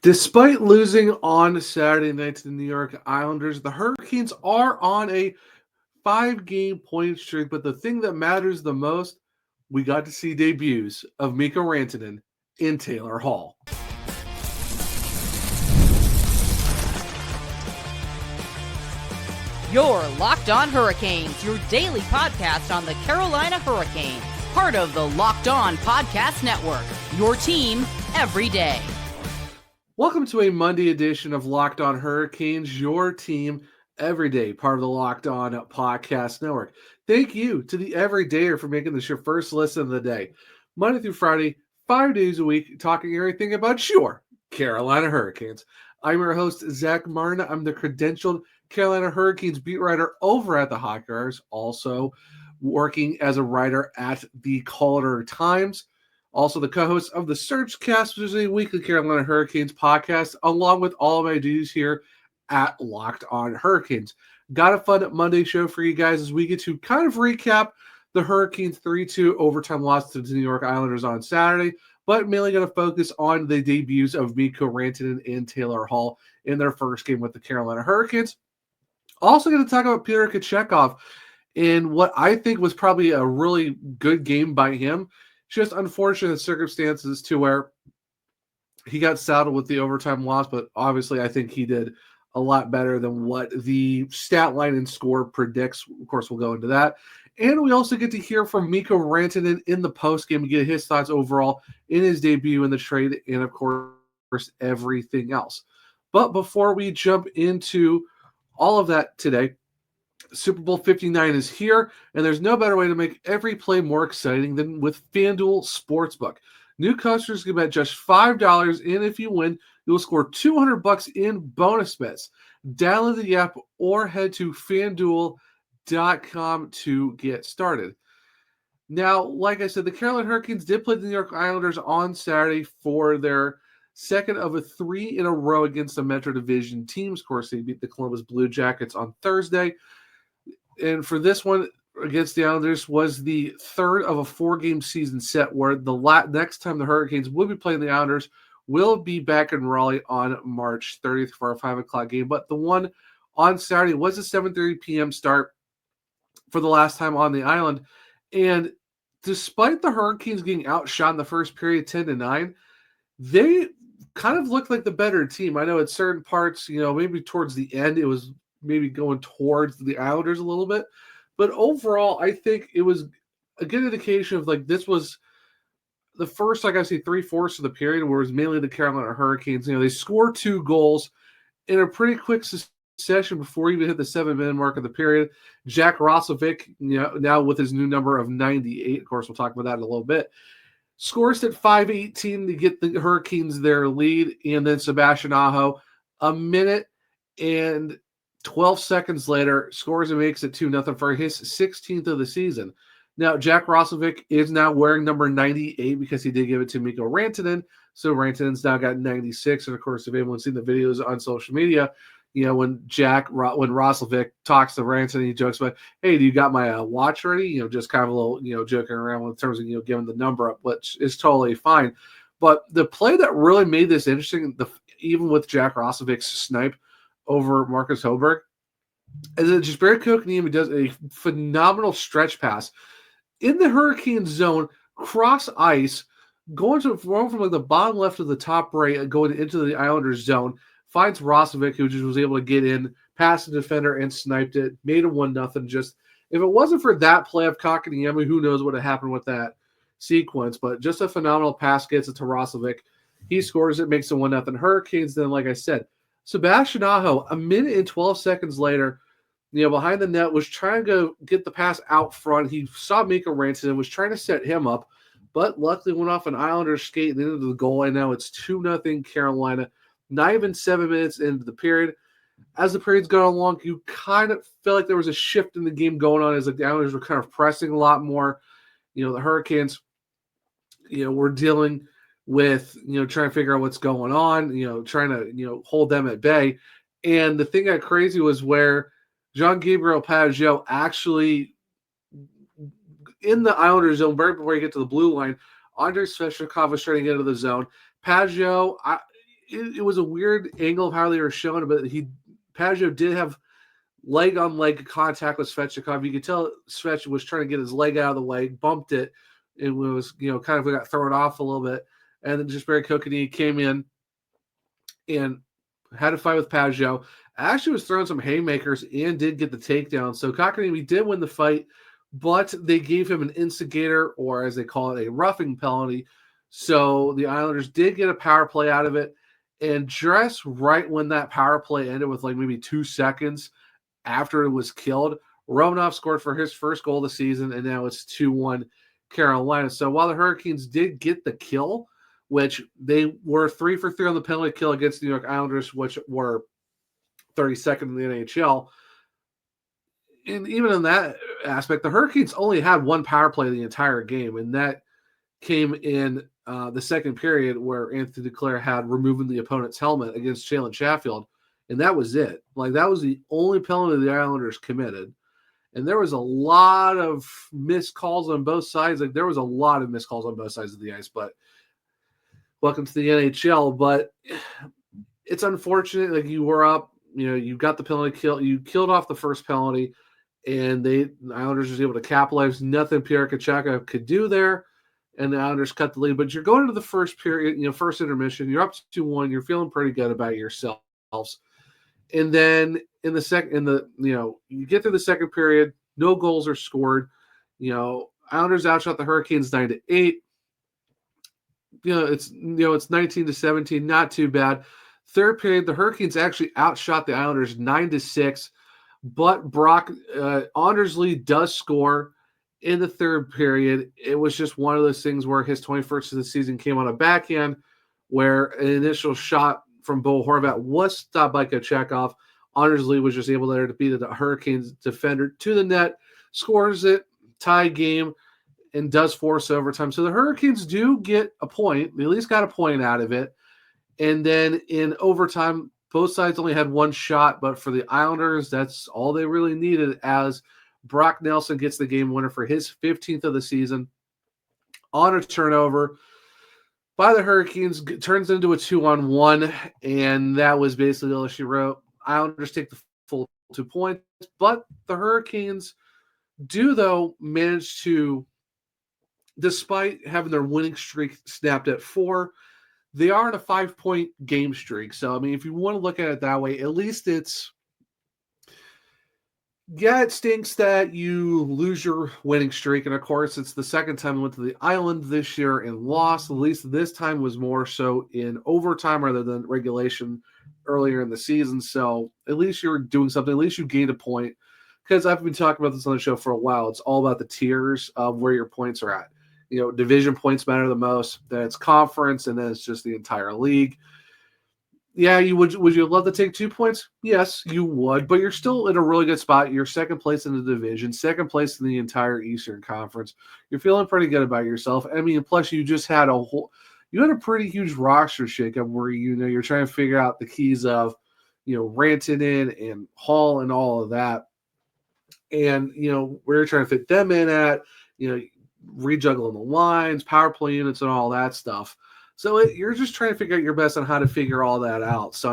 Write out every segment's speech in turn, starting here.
Despite losing on Saturday night to the New York Islanders, the Hurricanes are on a 5-game point streak. But the thing that matters the most, we got to see debuts of Mikko Rantanen in Taylor Hall. You're Locked On Hurricanes, your daily podcast on the Carolina Hurricanes. Part of the Locked On Podcast Network, your team every day. Welcome to a Monday edition of Locked On Hurricanes, your team every day, part of the Locked On Podcast Network. Thank you to the Everydayer for making this your first listen of the day. Monday through Friday, 5 days a week, talking everything about your Carolina Hurricanes. I'm your host, Zach Martin. I'm the credentialed Carolina Hurricanes beat writer over at the Hockey Writers, also working as a writer at the Calder Times. Also the co-host of the Surgecast, which is a weekly Carolina Hurricanes podcast, along with all of my duties here at Locked On Hurricanes. Got a fun Monday show for you guys as we get to kind of recap the Hurricanes 3-2 overtime loss to the New York Islanders on Saturday, but mainly going to focus on the debuts of Mikko Rantanen and Taylor Hall in their first game with the Carolina Hurricanes. Also going to talk about Pyotr Kochetkov in what I think was probably a really good game by him. Just unfortunate circumstances to where he got saddled with the overtime loss, but obviously I think he did a lot better than what the stat line and score predicts. Of course, we'll go into that. And we also get to hear from Mikko Rantanen in the postgame to get his thoughts overall in his debut in the trade and, of course, everything else. But before we jump into all of that today, Super Bowl 59 is here, and there's no better way to make every play more exciting than with FanDuel Sportsbook. New customers can bet just $5, and if you win, you'll score $200 in bonus bets. Download the app or head to FanDuel.com to get started. Now, like I said, the Carolina Hurricanes did play the New York Islanders on Saturday for their second of a 3 in a row against the Metro Division teams. Of course, they beat the Columbus Blue Jackets on Thursday. And for this one against the Islanders was the third of a 4-game season set where the next time the Hurricanes will be playing the Islanders will be back in Raleigh on March 30th for a 5 o'clock game. But the one on Saturday was a 7:30 p.m. start for the last time on the island. And despite the Hurricanes getting outshot in the first period 10-9, they kind of looked like the better team. I know at certain parts, maybe towards the end, it was maybe going towards the Islanders a little bit. But overall, I think it was a good indication of this was the first, 3/4 of the period where it was mainly the Carolina Hurricanes. They scored 2 goals in a pretty quick succession before we even hit the 7-minute mark of the period. Jack Roslovic, now with his new number of 98, of course, we'll talk about that in a little bit, scores at 5:18 to get the Hurricanes their lead. And then Sebastian Aho, a minute and 12 seconds later, scores and makes it 2-0 for his 16th of the season. Now, Jack Roslovic is now wearing number 98 because he did give it to Mikko Rantanen. So Rantanen's now got 96. And, of course, if anyone's seen the videos on social media, when Roslovic talks to Rantanen, he jokes about, hey, do you got my watch ready? Just kind of a little, joking around in terms of, giving the number up, which is totally fine. But the play that really made this interesting, even with Jack Roslovic's snipe over Marcus Hoberg, is that Jesperi Kotkaniemi does a phenomenal stretch pass in the Hurricane zone, cross ice, going from the bottom left to the top right, going into the Islanders zone, finds Roslovic, who just was able to get in, past the defender, and sniped it, made it 1-0. Just if it wasn't for that play of Kotkaniemi, who knows what had happened with that sequence, but just a phenomenal pass gets it to Roslovic. He scores it, makes it 1-0 Hurricanes. Then, like I said, Sebastian Aho, a minute and 12 seconds later, behind the net, was trying to get the pass out front. He saw Mikko Rantanen, was trying to set him up, but luckily went off an Islanders skate and into the goal. And now it's 2-0 Carolina. Not even 7 minutes into the period. As the period's gone along, you kind of feel like there was a shift in the game going on as the Islanders were kind of pressing a lot more. The Hurricanes, were dealing with, trying to figure out what's going on, trying to, hold them at bay. And the thing that crazy was where Jean-Gabriel Pageau actually, in the Islanders zone, right before you get to the blue line, Andrei Svechnikov was trying to get into the zone. Pageau, it was a weird angle of how they were showing it, but Pageau did have leg-on-leg contact with Svechnikov. You could tell Svech was trying to get his leg out of the way, bumped it, and was, kind of got thrown off a little bit. And then just Barry Kokanee came in and had a fight with Pageau. Actually was throwing some haymakers and did get the takedown. So Kokanee did win the fight, but they gave him an instigator, or as they call it, a roughing penalty. So the Islanders did get a power play out of it. And just right when that power play ended with maybe 2 seconds after it was killed, Romanov scored for his first goal of the season, and now it's 2-1 Carolina. So while the Hurricanes did get the kill, which they were 3 for 3 on the penalty kill against the New York Islanders, which were 32nd in the NHL. And even in that aspect, the Hurricanes only had one power play the entire game, and that came in the second period where Anthony Duclair had removing the opponent's helmet against Jalen Chatfield, and that was it. That was the only penalty the Islanders committed. And there was a lot of missed calls on both sides. There was a lot of missed calls on both sides of the ice, but welcome to the NHL. But it's unfortunate. You were up, you got the penalty kill. You killed off the first penalty, and the Islanders was able to capitalize. Nothing Pierre Kachaka could do there, and the Islanders cut the lead. But you're going into the first period, first intermission. You're up 2-1. You're feeling pretty good about yourselves. And then in the second, you get through the second period, no goals are scored. Islanders outshot the Hurricanes 9-8. It's 19-17, not too bad. Third period, the Hurricanes actually outshot the Islanders 9-6, but Brock Andersley does score in the third period. It was just one of those things where his 21st of the season came on a backhand, where an initial shot from Bo Horvat was stopped by Kochetkov. Andersley was just able there to beat the Hurricanes defender to the net, scores it, tie game, and does force overtime. So the Hurricanes do get a point. They at least got a point out of it. And then in overtime, both sides only had one shot, but for the Islanders, that's all they really needed, as Brock Nelson gets the game winner for his 15th of the season on a turnover by the Hurricanes, turns into a 2-on-1, and that was basically all she wrote. Islanders take the full 2 points, but the Hurricanes do, though, manage to, despite having their winning streak snapped at 4, they are in a 5-point game streak. So, if you want to look at it that way, at least it stinks that you lose your winning streak. And, of course, it's the second time we went to the island this year and lost. At least this time was more so in overtime rather than regulation earlier in the season. So at least you're doing something. At least you gained a point. Because I've been talking about this on the show for a while. It's all about the tiers of where your points are at. Division points matter the most. Then it's conference, and then it's just the entire league. Yeah, would you love to take 2 points? Yes, you would, but you're still in a really good spot. You're second place in the division, second place in the entire Eastern Conference. You're feeling pretty good about yourself. Plus you just had a pretty huge roster shakeup where you're trying to figure out the keys of Rantanen and Hall and all of that, and where you're trying to fit them in at, rejuggling the lines, power play units, and all that stuff. So you're just trying to figure out your best on how to figure all that out. So,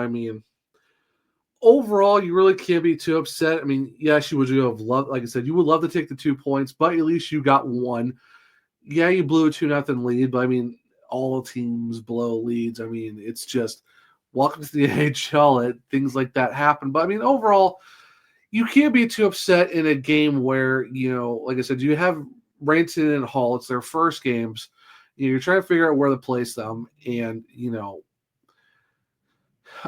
overall, you really can't be too upset. Yes, you would have loved, like I said, you would love to take the 2 points, but at least you got one. Yeah, you blew a 2-0 lead, but all teams blow leads. It's just welcome to the NHL. Things like that happen. But overall, you can't be too upset in a game where, like I said, you have Rantanen and Hall. It's their first games. You're trying to figure out where to place them, and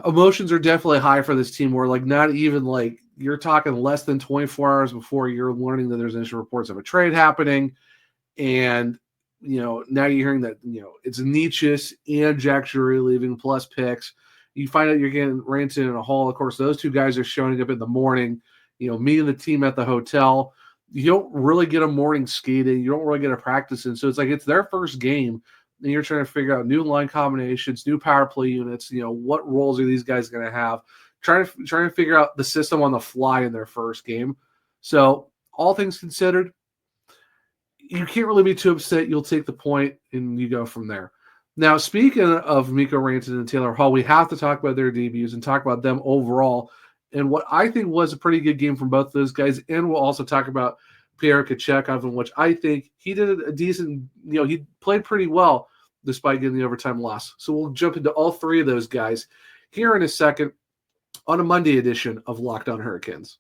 emotions are definitely high for this team. Where not even you're talking less than 24 hours before you're learning that there's initial reports of a trade happening, and now you're hearing that it's Nietzsche's and Jack Drury leaving plus picks. You find out you're getting Rantanen and Hall. Of course, those two guys are showing up in the morning. Meeting the team at the hotel. You don't really get a morning skating. You don't really get a practice in. So it's their first game, and you're trying to figure out new line combinations, new power play units. What roles are these guys going to have? Trying to figure out the system on the fly in their first game. So all things considered, you can't really be too upset. You'll take the point, and you go from there. Now, speaking of Mikko Rantanen and Taylor Hall, we have to talk about their debuts and talk about them overall and what I think was a pretty good game from both those guys. And we'll also talk about Pyotr Kochetkov, in which I think he did a decent, he played pretty well despite getting the overtime loss. So we'll jump into all three of those guys here in a second on a Monday edition of Locked On Hurricanes.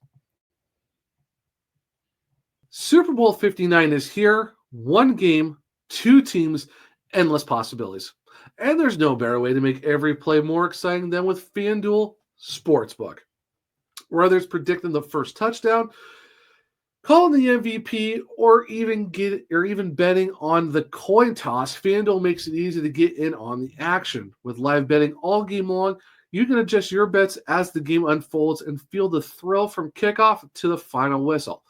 Super Bowl 59 is here. One game, two teams, endless possibilities. And there's no better way to make every play more exciting than with FanDuel Sportsbook. Whether it's predicting the first touchdown, calling the MVP, or even betting on the coin toss, FanDuel makes it easy to get in on the action. With live betting all game long, you can adjust your bets as the game unfolds and feel the thrill from kickoff to the final whistle.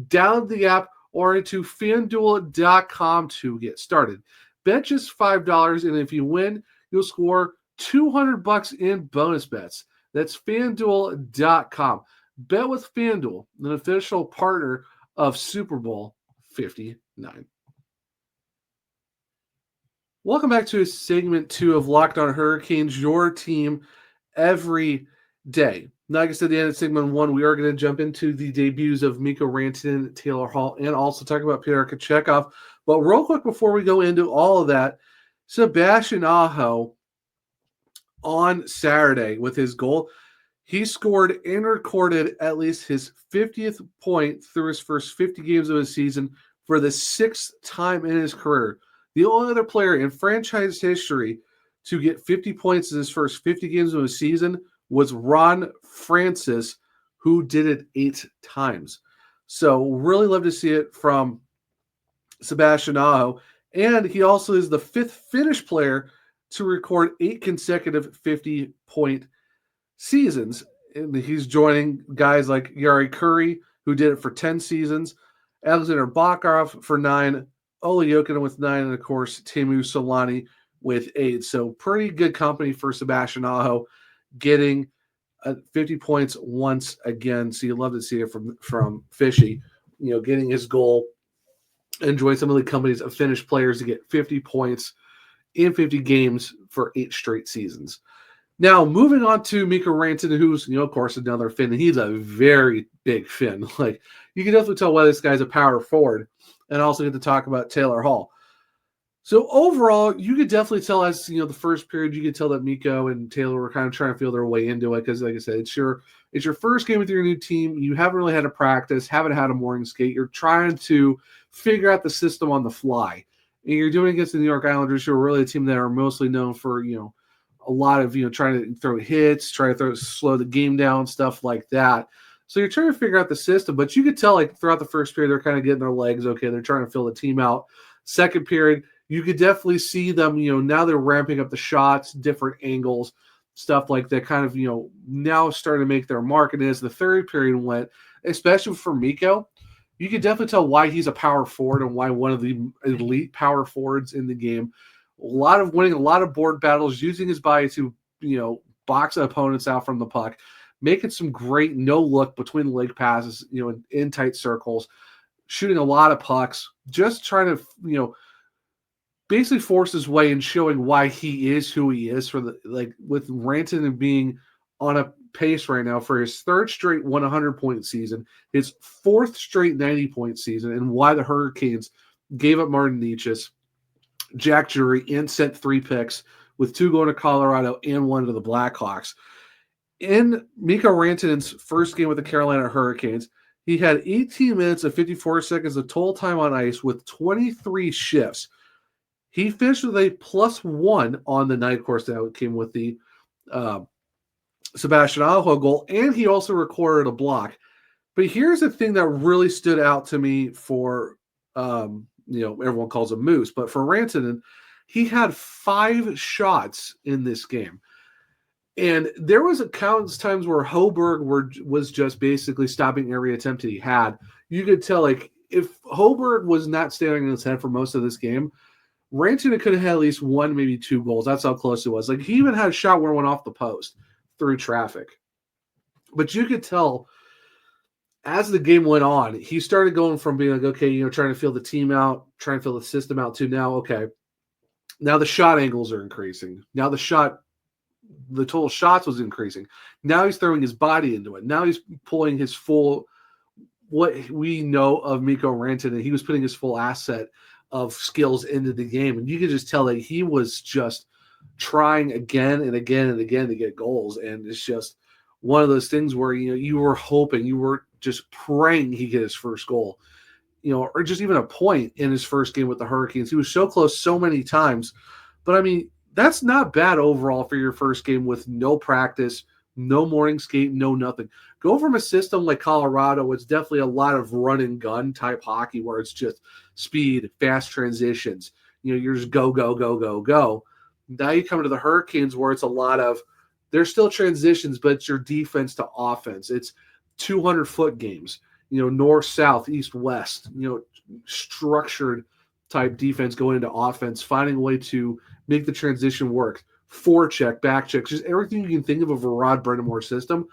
Download the app or into FanDuel.com to get started. Bet just $5, and if you win, you'll score $200 in bonus bets. That's FanDuel.com. Bet with FanDuel, an official partner of Super Bowl 59. Welcome back to segment 2 of Locked On Hurricanes, your team every day. Now, like I said, at the end of segment 1, we are going to jump into the debuts of Mikko Rantanen, Taylor Hall, and also talk about Pyotr Kochetkov. But real quick before we go into all of that, Sebastian Aho on Saturday with his goal, he scored and recorded at least his 50th point through his first 50 games of his season for the 6th time in his career. The only other player in franchise history to get 50 points in his first 50 games of his season was Ron Francis, who did it 8 times. So really love to see it from Sebastian Aho. And he also is the 5th Finnish player to record 8 consecutive 50-point seasons. And he's joining guys like Jari Kurri, who did it for 10 seasons, Alexander Bakharov for 9, Olli Jokinen with 9, and of course, Teemu Solani with 8. So pretty good company for Sebastian Aho, getting 50 points once again. So you love to see it from Fishy, getting his goal. Enjoy some of the companies of Finnish players to get 50 points in 50 games for 8 straight seasons. Now, moving on to Mikko Rantanen, who's, of course, another Finn, and he's a very big Finn. Like, you can definitely tell why this guy's a power forward, and also get to talk about Taylor Hall. So overall, you could definitely tell as, the first period, you could tell that Mikko and Taylor were kind of trying to feel their way into it because, like I said, it's your first game with your new team. You haven't really had a practice, haven't had a morning skate. You're trying to figure out the system on the fly. And you're doing against the New York Islanders, who are really a team that are mostly known for, a lot of, trying to throw hits, slow the game down, stuff like that. So you're trying to figure out the system, but you could tell, like, throughout the first period, they're kind of getting their legs. Okay, they're trying to fill the team out. Second period, you could definitely see them, now they're ramping up the shots, different angles, stuff like that, kind of, now starting to make their mark. And as the third period went, especially for Mikko, you could definitely tell why he's a power forward and why one of the elite power forwards in the game. Winning a lot of board battles, using his body to, box opponents out from the puck, making some great no-look between the leg passes, in tight circles, shooting a lot of pucks, just trying to, basically force his way and showing why he is who he is with Rantanen being on a pace right now for his 3rd straight 100-point season, his 4th straight 90-point season, and why the Hurricanes gave up Martin Necas, Jack Drury, and sent 3 picks, with 2 going to Colorado and 1 to the Blackhawks. In Mikko Rantanen's first game with the Carolina Hurricanes, he had 18 minutes and 54 seconds of total time on ice with 23 shifts. He finished with a +1 on the night. Of course, that came with the Sebastian Aho goal, and he also recorded a block. But here's the thing that really stood out to me for, everyone calls him Moose, but for Rantanen, he had 5 shots in this game. And there was countless times where Hoberg was just basically stopping every attempt that he had. You could tell, like, if Hoberg was not standing on his head for most of this game, Rantanen could have had at least 1, maybe 2 goals. That's how close it was. Like, he even had a shot where it went off the post through traffic. But you could tell as the game went on, he started going from being like, okay, trying to feel the team out, trying to feel the system out, to now, okay, Now the shot angles are increasing. Now the total shots was increasing. Now he's throwing his body into it. Now he's pulling his full, what we know of Mikko Rantanen, he was putting his full asset of skills into the game. And you could just tell that he was just trying again and again and again to get goals. And it's just one of those things where, you were hoping, you were just praying he get his first goal, or just even a point in his first game with the Hurricanes. He was so close so many times. But I mean, that's not bad overall for your first game with no practice, no morning skate, no nothing. Go from a system like Colorado, it's definitely a lot of run and gun type hockey where it's just speed, fast transitions. You're just go, go, go, go, go. Now you come to the Hurricanes where it's a lot of, there's still transitions, but it's your defense to offense. It's 200-foot games, north, south, east, west, structured type defense going into offense, finding a way to make the transition work. Forecheck, back check, just everything you can think of a Rod Brind'Amour system.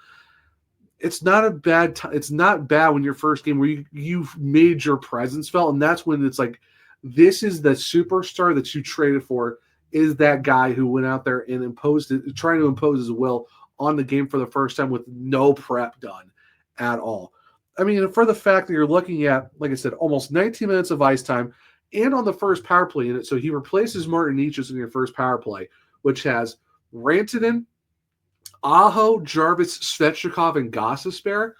It's not a bad it's not bad when your first game where you've made your presence felt, and that's when it's like, this is the superstar that you traded for, is that guy who went out there and trying to impose his will on the game for the first time with no prep done at all. I mean, for the fact that you're looking at, like I said, almost 19 minutes of ice time, and on the first power play unit, so he replaces Martin Necas in your first power play, which has Rantanen, Aho, Jarvis, Svechnikov, and Gostisbehere.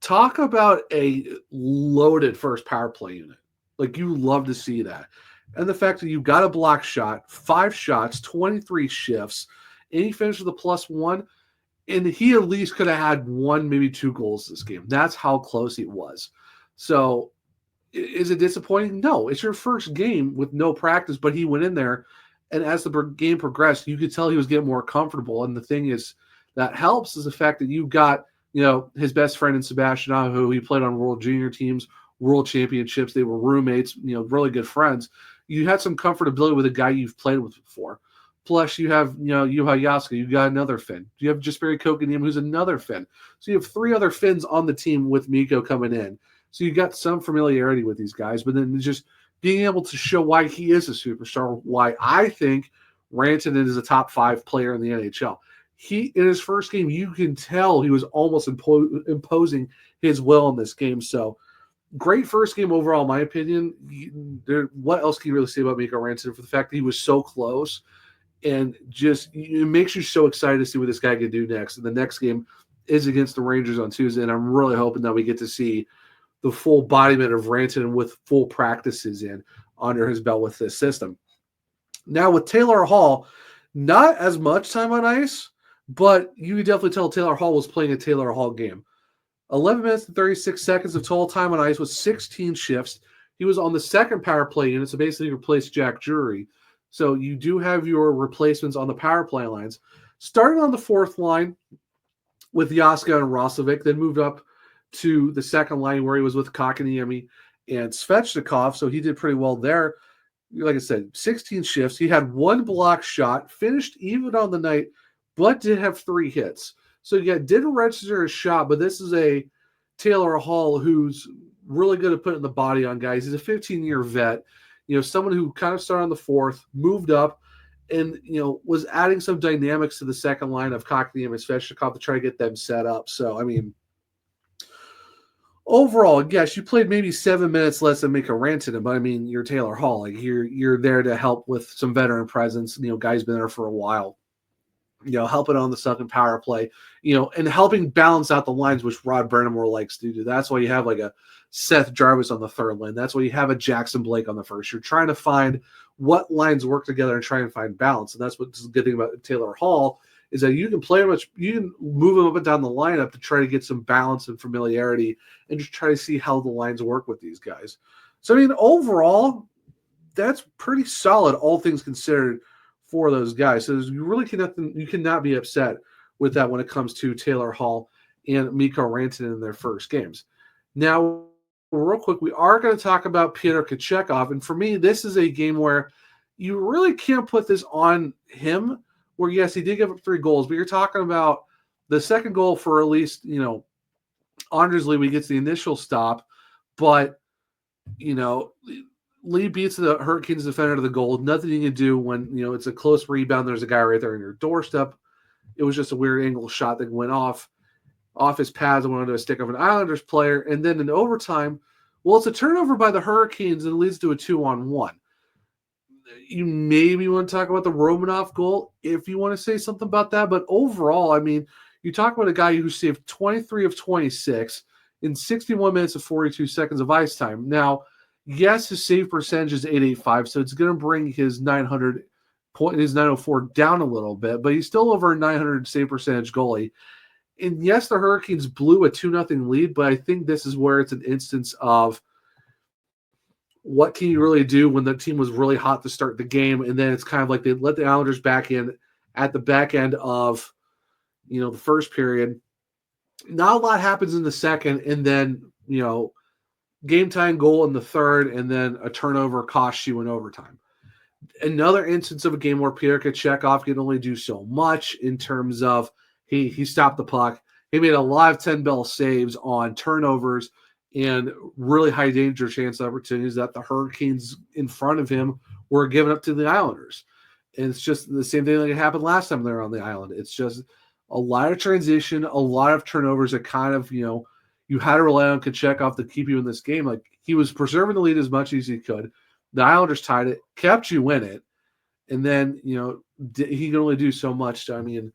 Talk about a loaded first power play unit. Like, you love to see that. And the fact that you got a block shot, 5 shots, 23 shifts, and he finished with a +1, and he at least could have had 1, maybe 2 goals this game. That's how close it was. So, is it disappointing? No. It's your first game with no practice, but he went in there, and as the game progressed, you could tell he was getting more comfortable. And the thing is, that helps is the fact that you got, his best friend in Sebastian Aho, who he played on World Junior teams, World Championships. They were roommates, really good friends. You had some comfortability with a guy you've played with before. Plus, you have, Juha Jaska. You got another Finn. You have Jesperi Kotkaniemi, who's another Finn. So you have 3 other Finns on the team with Mikko coming in. So you got some familiarity with these guys, but then just being able to show why he is a superstar, why I think Rantanen is a top 5 player in the NHL. In his first game, you can tell he was almost imposing his will in this game. So, great first game overall, in my opinion. What else can you really say about Mikko Rantanen for the fact that he was so close? And just, it makes you so excited to see what this guy can do next. And the next game is against the Rangers on Tuesday, and I'm really hoping that we get to see the full embodiment of Rantanen with full practices under his belt with this system. Now, with Taylor Hall, not as much time on ice, but you could definitely tell Taylor Hall was playing a Taylor Hall game. 11 minutes and 36 seconds of total time on ice with 16 shifts. He was on the second power play unit, so basically replaced Jack Drury. So you do have your replacements on the power play lines. Started on the fourth line with Jaska and Roslovic, then moved up to the second line where he was with Kotkaniemi and Svechnikov, so he did pretty well there. Like I said, 16 shifts. He had 1 block shot, finished even on the night, but did have 3 hits. So didn't register a shot, but this is a Taylor Hall who's really good at putting the body on guys. He's a 15-year vet, someone who kind of started on the fourth, moved up, and was adding some dynamics to the second line of Kotkaniemi and Svechnikov to try to get them set up. So, I mean, overall, yes, you played maybe 7 minutes less than Mikko Rantanen, but I mean, you're Taylor Hall. Like, you're there to help with some veteran presence. Guy's been there for a while. Helping on the second power play, and helping balance out the lines, which Rod Brind'Amour likes to do. That's why you have like a Seth Jarvis on the third line. That's why you have a Jackson Blake on the first. You're trying to find what lines work together and try and find balance. And that's what's the good thing about Taylor Hall is that you can move him up and down the lineup to try to get some balance and familiarity and just try to see how the lines work with these guys. So, I mean, overall, that's pretty solid, all things considered, for those guys. So you cannot be upset with that when it comes to Taylor Hall and Mikko Rantanen in their first games. Now, real quick, we are going to talk about Pyotr Kochetkov, and for me, this is a game where you really can't put this on him, where yes, he did give up 3 goals, but you're talking about the second goal for at least, Anders Lee, we gets the initial stop, but, Lee beats the Hurricanes defender to the goal. Nothing you can do when, it's a close rebound. There's a guy right there on your doorstep. It was just a weird angle shot that went off his pads and went onto a stick of an Islanders player. And then in overtime, it's a turnover by the Hurricanes and it leads to a 2-on-1. You maybe want to talk about the Romanov goal if you want to say something about that. But overall, I mean, you talk about a guy who saved 23 of 26 in 61 minutes and 42 seconds of ice time. Now, yes, his save percentage is .885, so it's going to bring his 904 down a little bit, but he's still over a 900 save percentage goalie. And yes, the Hurricanes blew a 2-0 lead, but I think this is where it's an instance of what can you really do when the team was really hot to start the game, and then it's kind of like they let the Islanders back in at the back end of the first period. Not a lot happens in the second, and then game time goal in the third, and then a turnover costs you in overtime. Another instance of a game where Pyotr Kochetkov can only do so much in terms of he stopped the puck. He made a lot of 10-bell saves on turnovers and really high danger chance opportunities that the Hurricanes in front of him were giving up to the Islanders. And it's just the same thing that happened last time they were on the island. It's just a lot of transition, a lot of turnovers that kind of, you had to rely on Kochetkov to keep you in this game. Like, he was preserving the lead as much as he could. The Islanders tied it, kept you in it, and then, he can only do so much. I mean,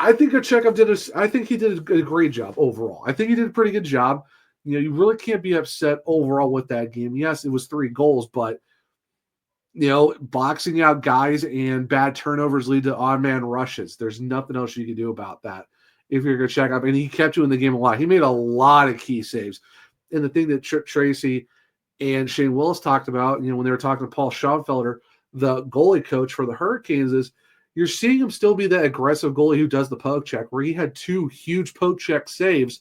I think Kochetkov I think he did a great job overall. I think he did a pretty good job. You really can't be upset overall with that game. Yes, it was 3 goals, but, boxing out guys and bad turnovers lead to odd man rushes. There's nothing else you can do about that if you're going to check up. And he kept you in the game a lot. He made a lot of key saves. And the thing that Trip Tracy and Shane Willis talked about, when they were talking to Paul Schaufelder, the goalie coach for the Hurricanes, is you're seeing him still be that aggressive goalie who does the poke check, where he had 2 huge poke check saves,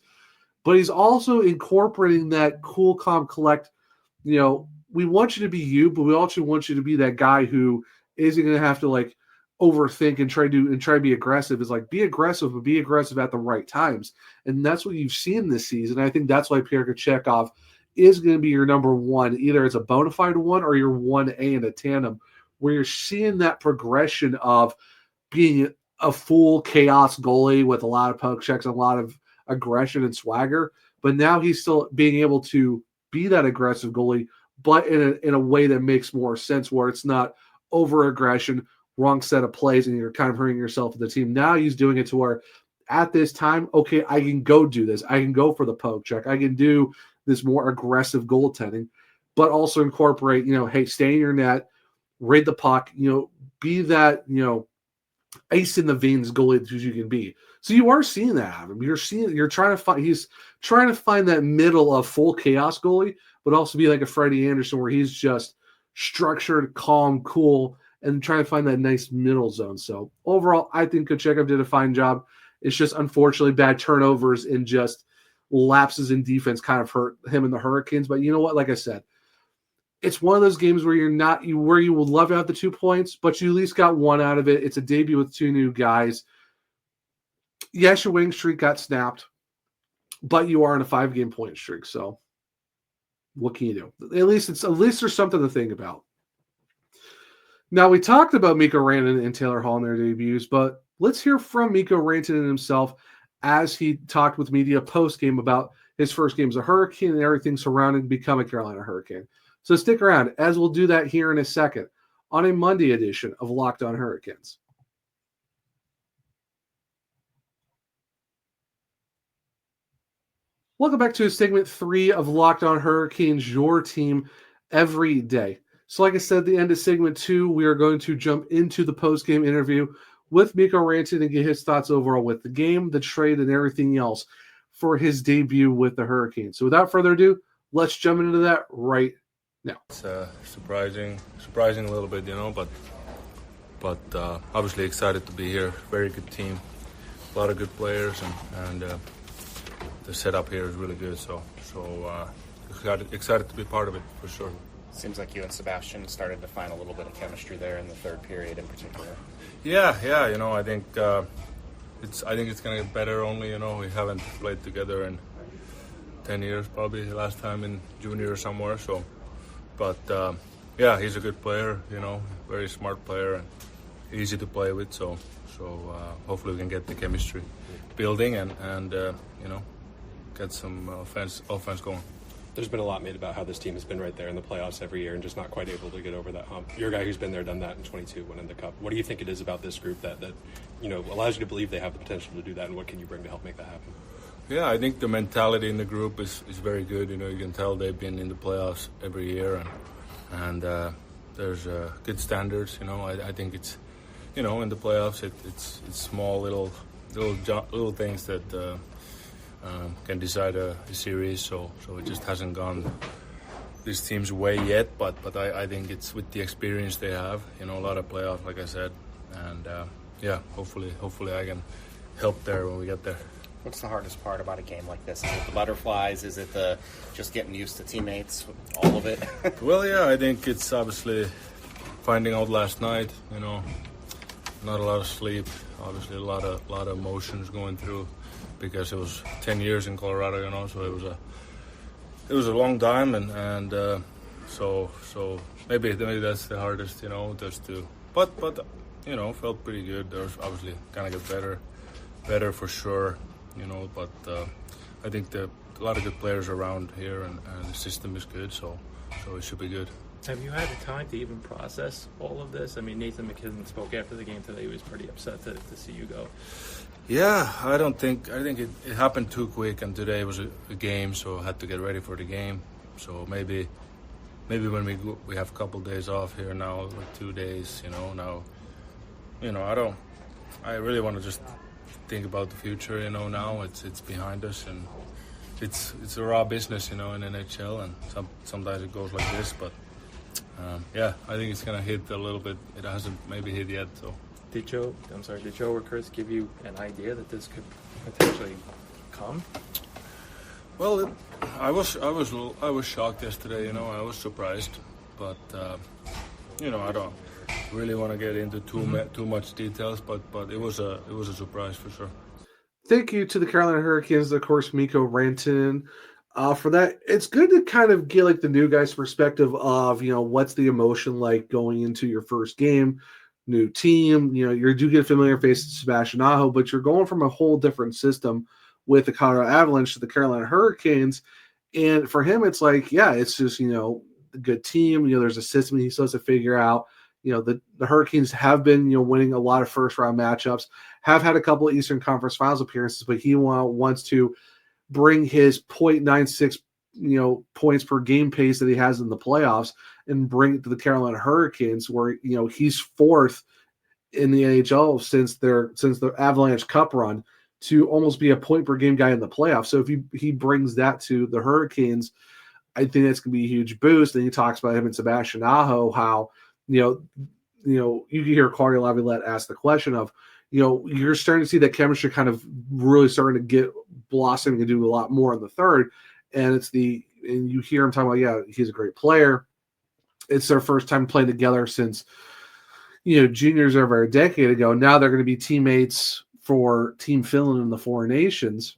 but he's also incorporating that cool, calm, collect. We want you to be you, but we also want you to be that guy who isn't going to have to overthink and try to be aggressive. Is be aggressive, but be aggressive at the right times. And that's what you've seen this season. I think that's why Pyotr Kochetkov is going to be your number one. Either it's a bona fide one or your 1A in a tandem, where you're seeing that progression of being a full chaos goalie with a lot of poke checks and a lot of aggression and swagger. But now he's still being able to be that aggressive goalie, but in a way that makes more sense, where it's not over aggression, wrong set of plays, and you're kind of hurting yourself with the team. Now he's doing it to where at this time, okay, I can go do this. I can go for the poke check. I can do this more aggressive goaltending, but also incorporate, hey, stay in your net, raid the puck, be that, ice in the veins goalie that you can be. So you are seeing that happen. He's trying to find that middle of full chaos goalie, but also be like a Freddie Anderson, where he's just structured, calm, cool, and trying to find that nice middle zone. So overall, I think Kochetkov did a fine job. It's just unfortunately bad turnovers and just lapses in defense kind of hurt him and the Hurricanes. But you know what? Like I said, it's one of those games where where you would love to have the 2 points, but you at least got one out of it. It's a debut with 2 new guys. Yes, your winning streak got snapped, but you are on a 5-game point streak. So what can you do? At least there's something to think about. Now, we talked about Mikko Rantanen and Taylor Hall in their debuts, but let's hear from Mikko Rantanen himself as he talked with media post-game about his first game as a Hurricane and everything surrounding becoming a Carolina Hurricane. So stick around, as we'll do that here in a second on a Monday edition of Locked On Hurricanes. Welcome back to segment 3 of Locked On Hurricanes, your team every day. So like I said, at the end of segment 2, we are going to jump into the post-game interview with Mikko Rantanen and get his thoughts overall with the game, the trade, and everything else for his debut with the Hurricanes. So without further ado, let's jump into that right now. It's surprising a little bit, but obviously excited to be here. Very good team, a lot of good players, and the setup here is really good. So excited to be part of it for sure. Seems like you and Sebastian started to find a little bit of chemistry there in the third period in particular. Yeah. I think it's gonna get better. Only we haven't played together in 10 years, probably the last time in junior or somewhere. So yeah, he's a good player, very smart player and easy to play with. So hopefully we can get the chemistry building and get some offense going. There's been a lot made about how this team has been right there in the playoffs every year and just not quite able to get over that hump. You're a guy who's been there, done that in 22, winning the Cup. What do you think it is about this group that allows you to believe they have the potential to do that, and what can you bring to help make that happen? Yeah, I think the mentality in the group is very good. You can tell they've been in the playoffs every year, and there's good standards. I think it's in the playoffs it's small little things that can decide a series. So it just hasn't gone this team's way yet. But I think it's with the experience they have. A lot of playoffs, like I said, and yeah, hopefully I can help there when we get there. What's the hardest part about a game like this? Is it the butterflies? Is it the just getting used to teammates? All of it? Well, yeah, I think it's obviously finding out last night. Not a lot of sleep. Obviously, a lot of emotions going through because it was 10 years in Colorado. So it was a long time, and so maybe that's the hardest. Just to but felt pretty good. There's obviously kind of get better for sure. But I think a lot of good players around here, and the system is good, so it should be good. Have you had the time to even process all of this? I mean, Nathan McKinnon spoke after the game today. He was pretty upset to see you go. Yeah, I think it happened too quick, and today was a game, so I had to get ready for the game. So maybe when we have a couple days off here now, like 2 days, now, I really want to just think about the future, now it's behind us, and it's a raw business, in NHL, and sometimes it goes like this, but yeah, I think it's gonna hit a little bit. It hasn't maybe hit yet, so. Did Joe or Chris give you an idea that this could potentially come? Well, I was shocked yesterday, I was surprised, but I don't really want to get into too much details, but it was a surprise for sure. Thank you to the Carolina Hurricanes, of course, Mikko, Rantanen, for that. It's good to kind of get like the new guy's perspective of what's the emotion like going into your first game, new team. You do get a familiar face to Sebastian Aho, but you're going from a whole different system with the Colorado Avalanche to the Carolina Hurricanes, and for him, it's like, yeah, it's just a good team. There's a system he still has to figure out. The Hurricanes have been, winning a lot of first-round matchups, have had a couple of Eastern Conference Finals appearances, but he wants to bring his .96, points per game pace that he has in the playoffs and bring it to the Carolina Hurricanes, where, he's fourth in the NHL since the Avalanche Cup run to almost be a point per game guy in the playoffs. So if he brings that to the Hurricanes, I think that's going to be a huge boost. And he talks about him and Sebastian Aho, how, you can hear Corey Laviolette ask the question of, you're starting to see that chemistry kind of really starting to get blossoming and do a lot more in the third. And and you hear him talking about, yeah, he's a great player. It's their first time playing together since, juniors over a decade ago. Now they're going to be teammates for Team Finland in the Four Nations.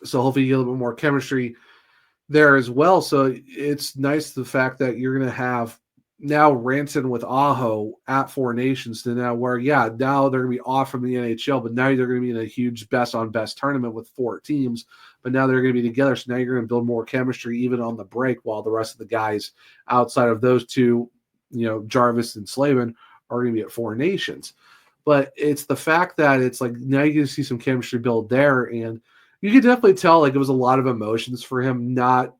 So hopefully you get a little bit more chemistry there as well. So it's nice the fact that you're going to have now Rantanen with Aho at Four Nations to now where, now they're going to be off from the NHL, but now they're going to be in a huge best-on-best tournament with 4 teams, but now they're going to be together, so now you're going to build more chemistry even on the break while the rest of the guys outside of those two, Jarvis and Slavin, are going to be at Four Nations. But it's the fact that it's like now you can see some chemistry build there, and you can definitely tell like it was a lot of emotions for him, not,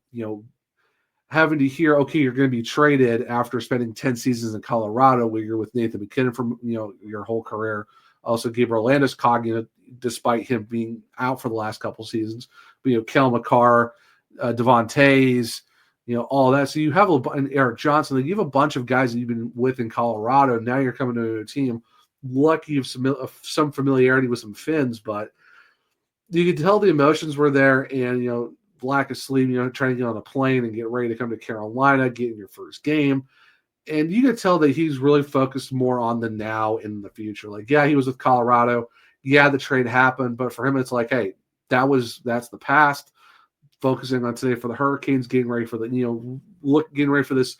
having to hear, okay, you're going to be traded after spending 10 seasons in Colorado where you're with Nathan McKinnon from, your whole career. Also, Gabriel Landeskog, despite him being out for the last couple seasons. But, Kel McCarr, Devon Tays, all that. So you have and Eric Johnson. Like, you have a bunch of guys that you've been with in Colorado. Now you're coming to a team. Lucky you have some familiarity with some Finns, but you could tell the emotions were there, and, lack of sleep, trying to get on a plane and get ready to come to Carolina, get in your first game. And you could tell that he's really focused more on the now and the future. Like, yeah, he was with Colorado. Yeah, the trade happened. But for him, it's like, hey, that's the past. focusing on today for the Hurricanes, getting ready for getting ready for this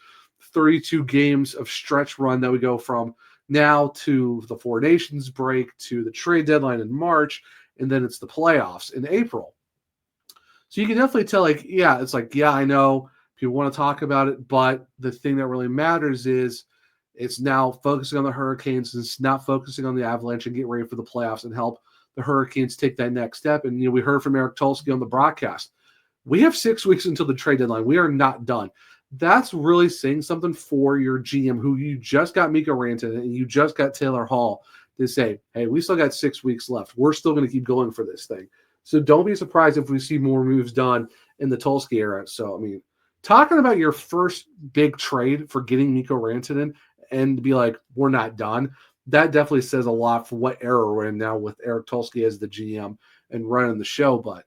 32 games of stretch run that we go from now to the Four Nations break to the trade deadline in March, and then it's the playoffs in April. So you can definitely tell, I know people want to talk about it, but the thing that really matters is it's now focusing on the Hurricanes, and it's not focusing on the Avalanche, and get ready for the playoffs and help the Hurricanes take that next step. And we heard from Eric Tulsky on the broadcast. We have 6 weeks until the trade deadline. We are not done. That's really saying something for your GM, who you just got Mikko Rantanen and you just got Taylor Hall, to say, hey, we still got 6 weeks left. We're still going to keep going for this thing. So don't be surprised if we see more moves done in the Tulsky era. So, talking about your first big trade for getting Mikko Rantanen and to be like, we're not done, that definitely says a lot for what era we're in now with Eric Tulsky as the GM and running the show. But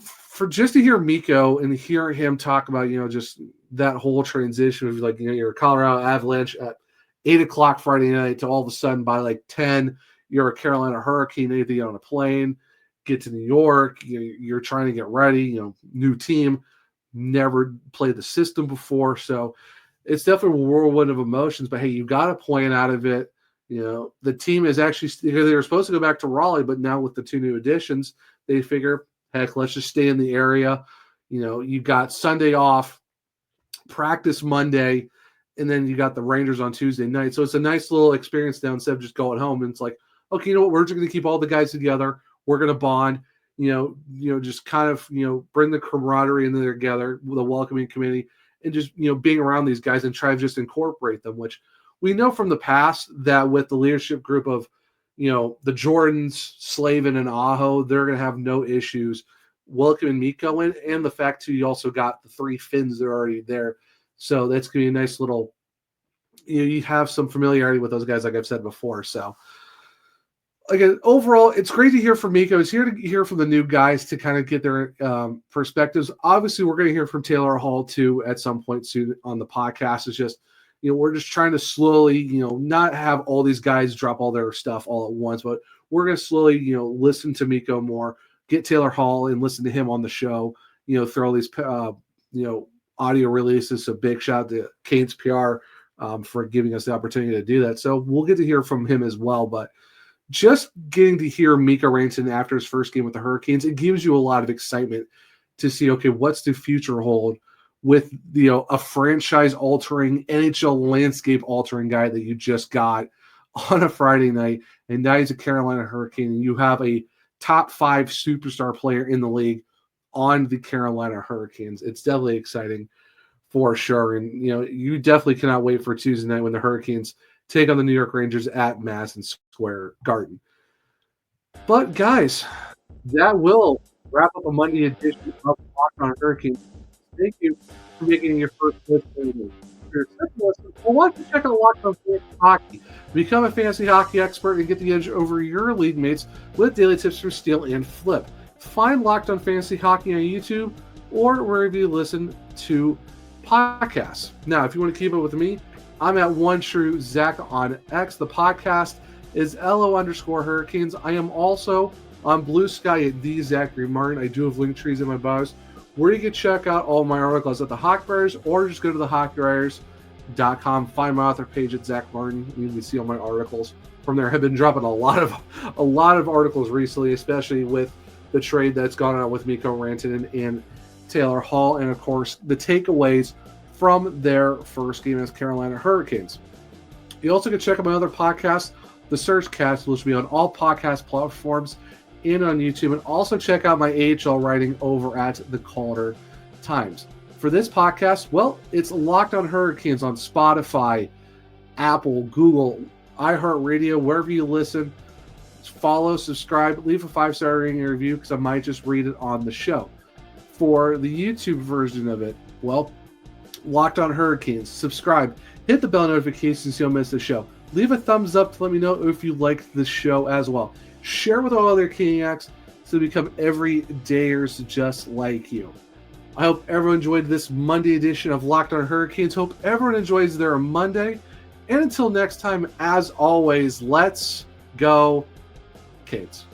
for just to hear Mikko and hear him talk about, just that whole transition of you're a Colorado Avalanche at 8:00 Friday night to all of a sudden by 10, you're a Carolina Hurricane, you get on a plane, get to New York, you're trying to get ready, new team, never played the system before. So it's definitely a whirlwind of emotions, but hey, you got a plan out of it. The team is actually, they were supposed to go back to Raleigh, but now with the 2 new additions, they figure, heck, let's just stay in the area. You got Sunday off, practice Monday, and then you got the Rangers on Tuesday night. So it's a nice little experience now instead of just going home. And it's like, okay, you know what? We're just going to keep all the guys together. We're going to bond, just kind of, bring the camaraderie in there together with a welcoming committee and just, being around these guys and try to just incorporate them, which we know from the past that with the leadership group of, the Jordans, Slavin, and Aho, they're going to have no issues welcoming Mikko in. And the fact, too, you also got the 3 Finns that are already there. So that's going to be a nice little, you have some familiarity with those guys, like I've said before. So, again, overall, it's great to hear from Mikko. It's here to hear from the new guys to kind of get their perspectives. Obviously, we're going to hear from Taylor Hall, too, at some point soon on the podcast. It's just, we're just trying to slowly, not have all these guys drop all their stuff all at once, but we're going to slowly, listen to Mikko more, get Taylor Hall and listen to him on the show, throw these, audio releases. So big shout out to Canes PR for giving us the opportunity to do that. So we'll get to hear from him as well. But just getting to hear Mikko Rantanen after his first game with the Hurricanes, it gives you a lot of excitement to see, okay, what's the future hold with, a franchise-altering, NHL landscape-altering guy that you just got on a Friday night, and now he's a Carolina Hurricane, and you have a top 5 superstar player in the league on the Carolina Hurricanes. It's definitely exciting for sure, and, you definitely cannot wait for Tuesday night when the Hurricanes take on the New York Rangers at Madison Square Garden. But, guys, that will wrap up a Monday edition of Locked On Hurricanes. Thank you for making your first listen. Well, why don't you check out Locked On Fantasy Hockey? Become a fantasy hockey expert and get the edge over your league mates with daily tips from Steal and Flip. Find Locked On Fantasy Hockey on YouTube or wherever you listen to podcasts. Now, if you want to keep up with me, I'm at OneTrueZach on X. The podcast is LO_Hurricanes. I am also on Blue Sky at the Zachary Martin. I do have link trees in my bios where you can check out all my articles at the Hockey Writers, or just go to the hockeywriters.com. Find my author page at Zach Martin. You can see all my articles from there. I've been dropping a lot of articles recently, especially with the trade that's gone on with Mikko Rantanen and Taylor Hall, and of course the takeaways from their first game as Carolina Hurricanes. You also can check out my other podcast, The Surgecast, which will be on all podcast platforms and on YouTube, and also check out my AHL writing over at the Calder Times. For this podcast, well, it's Locked On Hurricanes on Spotify, Apple, Google, iHeartRadio, wherever you listen. Follow, subscribe, leave a 5-star rating and review because I might just read it on the show. For the YouTube version of it, well, Locked On Hurricanes, subscribe, hit the bell notifications so you don't miss the show. Leave a thumbs up to let me know if you liked the show as well. Share with all other Caniacs so they become everydayers just like you. I hope everyone enjoyed this Monday edition of Locked On Hurricanes. Hope everyone enjoys their Monday. And until next time, as always, let's go Canes.